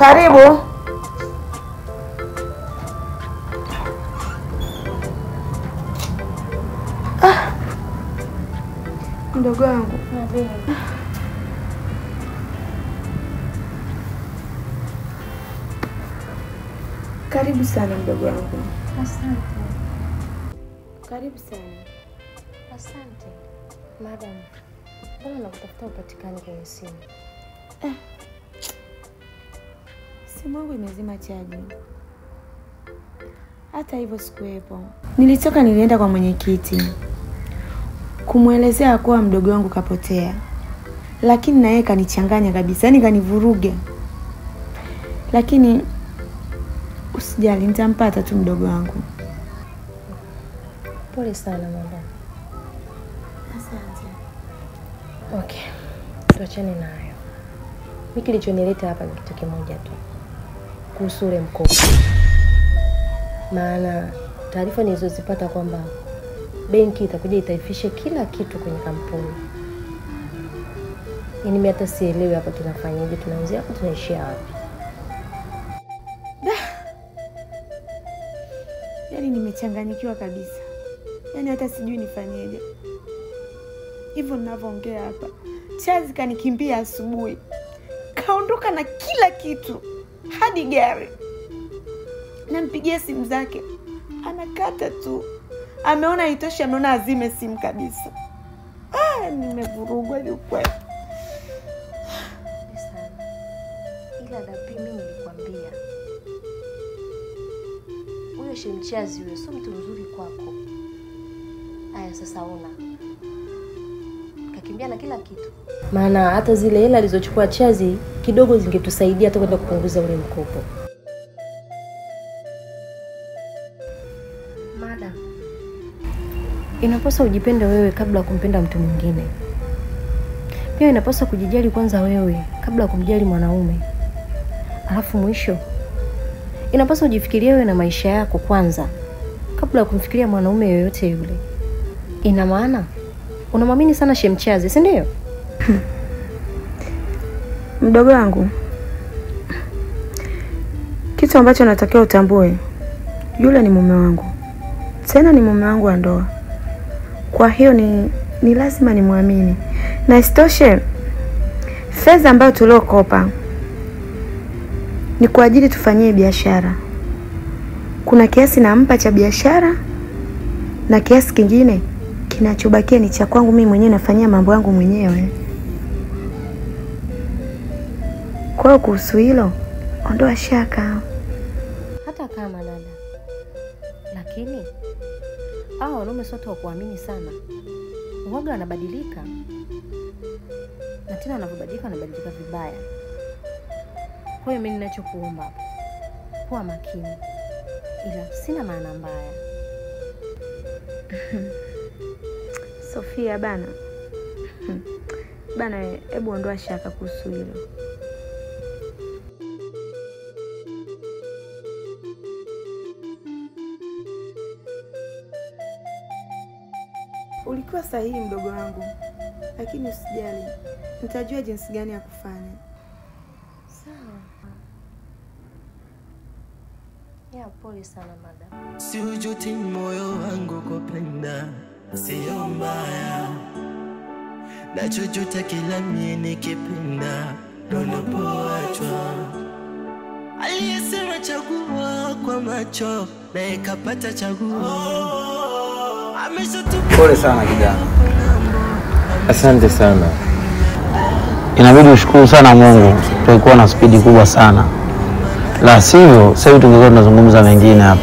Karibu. Mdogo wangu. Karibu sana mdogo wangu. Asante. Karibu sana. Asante. Madam, mbona nakutafuta upatikane kwenye simu? Simu yangu imezima chaji. Hata hivyo sikuwepo. Nilitoka nilienda kwa mwenyekiti kumuelezea kuwa mdogo wangu kapotea. Lakini na yeye kanichanganya kabisa, yani kanivuruga. Lakini usijali, nitampata tu mdogo wangu. Pole sana madam. Asante. Okay. Tuachane nayo. Mimi kilichonileta hapa ni kitu kimoja tu. Kuhusu ule mkopo. Maana taarifa nilizozipata kwamba benki itakuja itaifishe kila kitu kwenye kampuni. Mimi hata sielewi hapa tunafanyaje, tunaanzia hapo tunaishia wapi. Yaani nimechanganyikiwa kabisa. Yaani hata sijui nifanyeje. Hivyo ninavyoongea hapa, Chazi kanikimbia asubuhi. Kaondoka na kila kitu, hadi gari. Nampigia simu zake, anakata tu. Ameona haitoshi, ameona azime simu kabisa. Nimevurugwa kweli. Ila dapi mimi nilikwambia. Huyo Shemchazi yule sio mtu mzuri kwako. Aya sasa ona. Kakimbia na kila kitu. Maana hata zile hela alizochukua Chazi kidogo zingetusaidia hata kwenda kupunguza ule mkopo. Madam, inapaswa ujipende wewe kabla kumpenda mtu mwingine. Pia inapaswa kujijali kwanza wewe kabla kumjali mwanaume. Alafu mwisho inapaswa ujifikirie wewe na maisha yako kwanza kabla kumfikiria mwanaume yoyote yule. Ina maana unamwamini sana Shemchazi, si ndio? Mdogo wangu, kitu ambacho natakiwa utambue, yule ni mume wangu. Tena ni mume wangu wa ndoa. Kwa hiyo ni lazima nimwamini. Na isitoshe, fedha ambayo tuliokopa ni kwa ajili tufanyie biashara. Kuna kiasi nampa cha biashara na kiasi kingine kinachobakia ni cha kwangu mimi mwenyewe, nafanyia mambo yangu mwenyewe. Kwa hiyo kuhusu hilo, ondoa shaka. Hata kama dada. Lakini hao wanaume sote wa kuamini sana. Uoga anabadilika. Na tena anapobadilika anabadilika vibaya. Kwa hiyo mimi ninachokuomba, kuwa makini. Ila sina maana mbaya. Sofia bana. Bana, hebu ondoa shaka kuhusu hilo. Ulikuwa sahihi mdogo wangu. Lakini usijali. Nitajua jinsi gani ya kufanya. Sawa. Ya pole sana madam. Si ujuti moyo wangu kupenda, sio mbaya. Nachojuta kila mie nikipenda, unapoachwa. Aliyesema chagua kwa macho, na ikapata chaguo. Pole sana kijana. Asante sana. Inabidi ushukuru sana Mungu, tulikuwa na spidi kubwa sana. La sivyo, sasa hivi tungekuwa tunazungumza mengine hapa.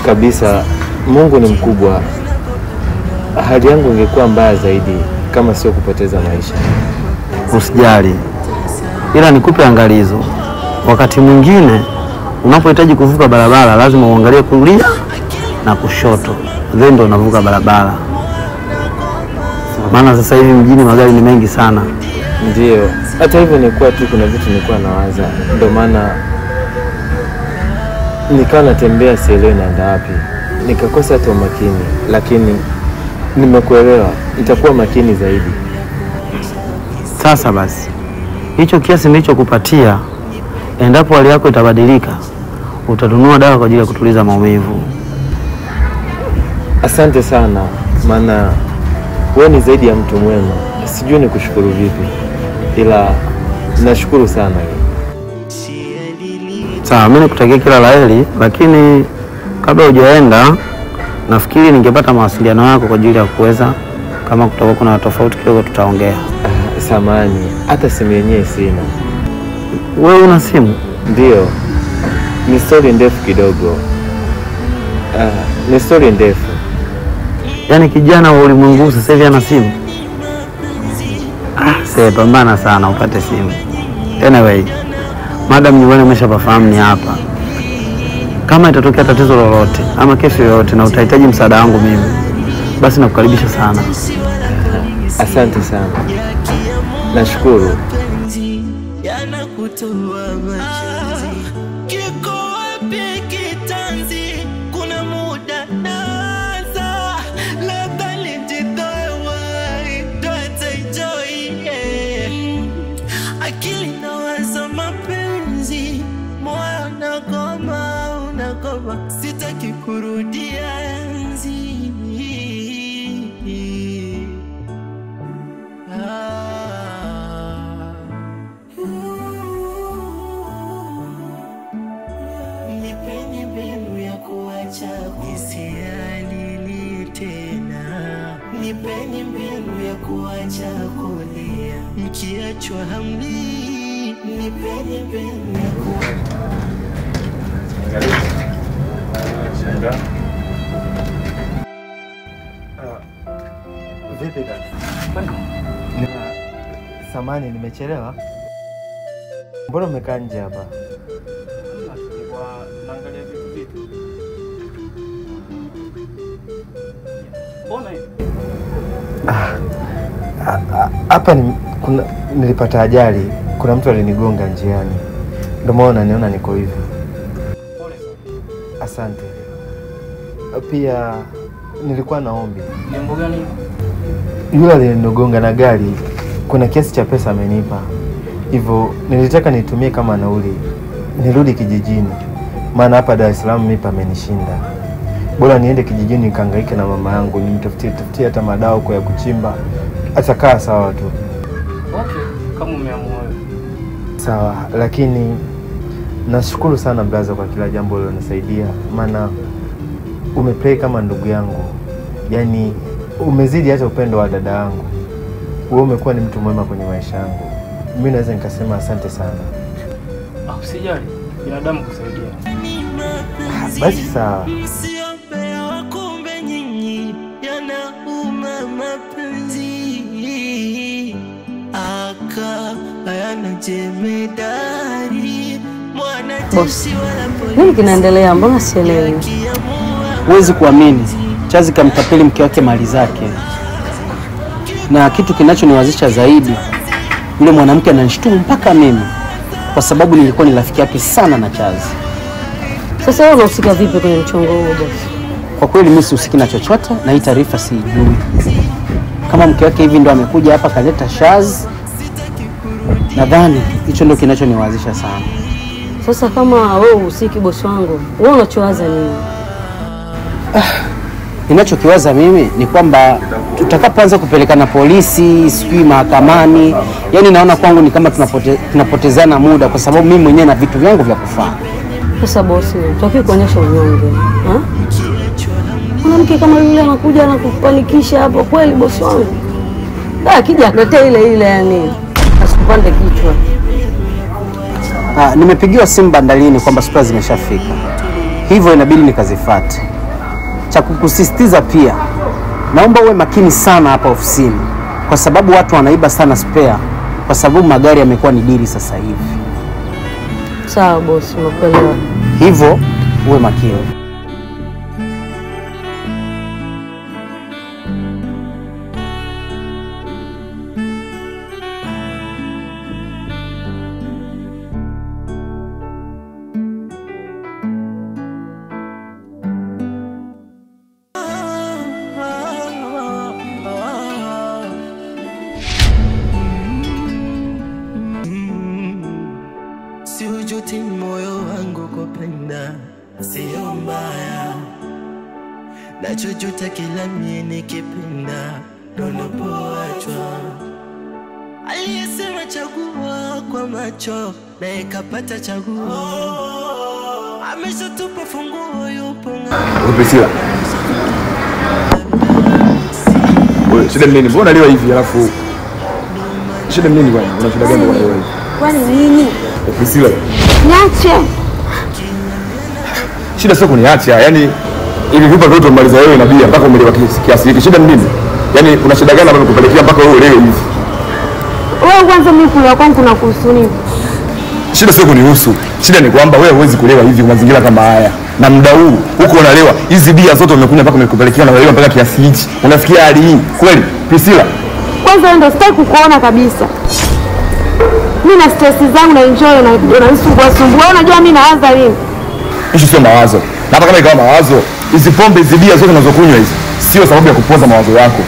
Kabisa, Mungu ni mkubwa. Hali yangu ingekuwa mbaya zaidi kama sio kupoteza maisha. Usijali. Ila nikupe angalizo. Wakati mwingine unapohitaji kuvuka barabara lazima uangalie kulia na kushoto. Then ndo unavuka barabara. Maana sasa hivi mjini magari ni mengi sana. Ndio. Hata hivyo nilikuwa tu kuna vitu nilikuwa nawaza. Ndio maana nikawa natembea sielewi naenda wapi. Nikakosa tu makini, lakini nimekuelewa. Nitakuwa makini zaidi. Sasa basi, hicho kiasi nilichokupatia endapo hali yako itabadilika, utanunua dawa kwa ajili ya kutuliza maumivu. Asante sana, maana wewe ni zaidi ya mtu mwema. Sijui ni kushukuru vipi, ila nashukuru sana. Sawa, mimi nakutakia kila laheri, lakini kabla hujaenda nafikiri ningepata mawasiliano yako kwa ajili ya kuweza, kama kutakuwa kuna tofauti kidogo tutaongea. Samahani, hata simu yenyewe sina. Wewe una simu? Ndio. Ni story ndefu kidogo. Ni story ndefu. Yaani kijana wa ulimwengu sasa hivi ana simu? Pambana sana upate simu. Anyway, madam nyumbani umeshapafahamu ni hapa. Kama itatokea tatizo lolote ama kesi yoyote na utahitaji msaada wangu mimi, basi nakukaribisha sana. Asante sana. Nashukuru. Sitaki kurudia enzi. Nipeni mbinu ya kuacha kusialili tena. Nipeni mbinu ya kuacha kulia mkiachwa hamli. Nipeni mbinu ya kuacha. Vipi kaka? Samahani, nimechelewa. Mbona umekaa nje hapa? Naangalia vitu. Hapa nilipata ajali. Kuna mtu alinigonga njiani. Ndio maana niona niko hivi. Pole sana. Asante. Pia nilikuwa na ombi. Jambo gani? Yule alinigonga na gari, kuna kiasi cha pesa amenipa. Hivyo nilitaka nitumie kama nauli nirudi kijijini. Maana hapa Dar es Salaam mimi pamenishinda. Bora niende kijijini nikahangaike na mama yangu, nimtafutie hata madawa kwa ya kuchimba. Atakaa sawa tu. Okay, kama umeamua. Sawa, lakini nashukuru sana brother kwa kila jambo ulilonisaidia. Maana umeplay kama ndugu yangu. Yaani umezidi hata upendo wa dada yangu. Wewe umekuwa ni mtu mwema kwenye maisha yangu. Mimi naweza nikasema asante sana. Usijali, binadamu kusaidia. Basi sawa. Msiopewa kumbe nyinyi yanauma mapenzi. Aka hayana jemedari. Boss, nini kinaendelea? Mbona sielewi? Huwezi kuamini, Chazi kamtapeli mke wake mali zake. Na kitu kinachoniwazisha zaidi, yule mwanamke ananishtumu mpaka mimi, kwa sababu nilikuwa ni rafiki yake sana na Chazi. Sasa wewe unahusika vipi kwenye mchongo huo boss? Kwa kweli mimi sihusiki na chochote na hii taarifa siijui. Kama mke wake hivi ndo amekuja hapa kaleta Chazi, nadhani hicho ndio kinachoniwazisha sana. Sasa kama wewe uhusiki boss wangu, wewe unachowaza nini? Ninachokiwaza mimi ni kwamba tutakapoanza kupelekana polisi, sijui mahakamani, yani naona kwangu ni kama tunapotezana muda, kwa sababu mimi mwenyewe na vitu vyangu vya kufanya. Sasa boss, tutaki kuonyesha unyonge. Mwanamke kama yule anakuja na kupanikisha hapo kweli boss wangu. Akija akuletee ile yani asikupande kichwa. Nimepigiwa simu bandalini kwamba spare zimeshafika. Hivyo inabidi nikazifuate. Cha kukusisitiza pia, naomba uwe makini sana hapa ofisini, kwa sababu watu wanaiba sana spare, kwa sababu magari yamekuwa ni dili sasa hivi. Sawa boss, nimekuelewa. Hivyo uwe makini. nachojuta kila mie nikipenda unapoachwa. Aliyesema chagua kwa macho na ikapata chaguo, ameshatupa funguo yupo ng'ambo. Priscilla, wewe shida nini? Mbona unaliwa hivi alafu shida nini bwana? Una shida gani bwana wewe? Kwani nini? Priscilla, Niache. shida sio kuniacha, yani hivi vipi ndio tumaliza wewe na bia mpaka umelewa kiasi hiki? Shida nini? Yani una shida gani ambayo nikupelekea mpaka wewe uelewe hivi? Wewe kwanza mimi kula kwangu kuna kuhusu nini? Shida sio kunihusu. Shida ni kwamba wewe huwezi kulewa hivi mazingira kama haya. Na muda huu huko unalewa. Hizi bia zote umekunywa mpaka umekupelekea na wewe mpaka kiasi hichi. Unafikia hali hii? Kweli? Priscilla. Kwanza wewe ndio sitaki kukuona kabisa. Mimi na stress zangu na enjoy na unanisumbua. Unajua mimi naanza nini? Hicho sio mawazo. Na hata kama ikawa mawazo, hizi pombe hizi bia zote unazokunywa hizi sio sababu ya kupoza mawazo yako.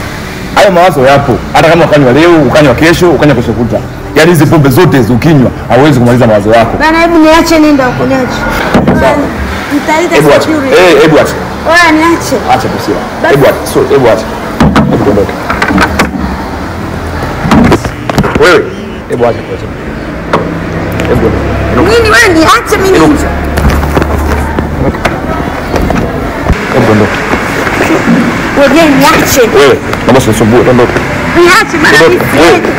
Hayo mawazo yapo. Hata kama ukanywa leo, ukanywa kesho, ukanywa kesho kutwa. Yaani hizi pombe zote ukinywa hauwezi kumaliza mawazo yako. Bana hebu niache nenda ukuniache. Sawa. Nitaita Hebu acha. security. Hebu acha. Wewe niache. Acha Priscilla. Hebu acha. So, hebu acha. Hebu ondoka. Wewe, hebu acha kwanza. Hebu ondoka. Nini wewe niache mimi nje. Hebu ondoka. Wewe niache. Wewe, naomba usisumbue, ondoka. Niache bana nisiende.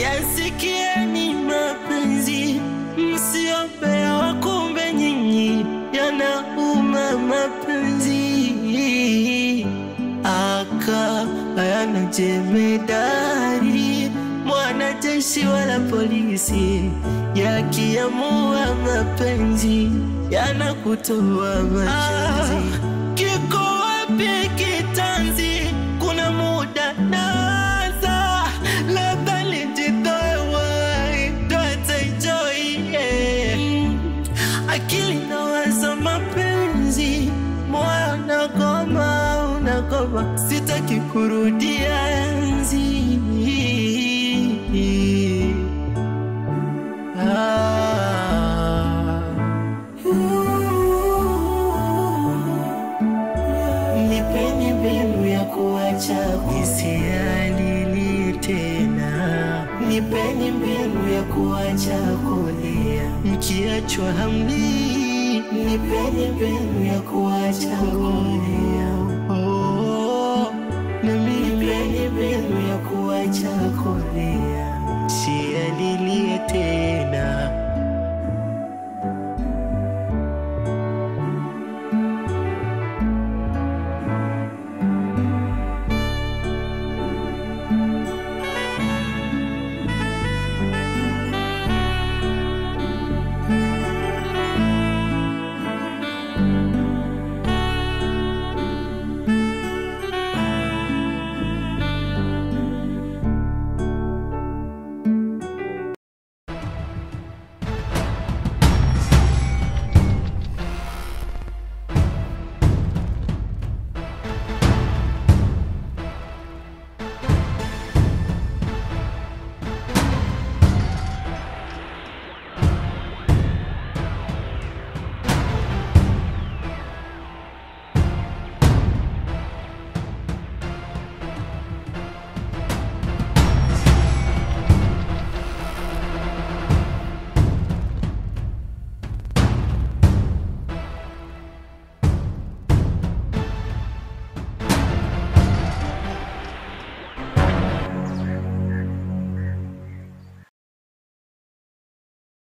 Yasikieni mapenzi, msiombea wakumbe nyinyi, yanauma mapenzi. Aka hayana jemedari, mwanajeshi wala polisi, yakiamua mapenzi yanakutoa machozi. Kiko wapi kitanzi? Kuna muda naza, labda nijitoe wai, tuache enjoy, yeah. Akili nawaza mapenzi, moyo unagoma, sitaki kurudia enzi. Nipeni mbinu ya kuacha kusialili tena. Nipeni mbinu ya kuacha kulia mkiachwa hamli. Nipeni mbinu ya kuacha kulia.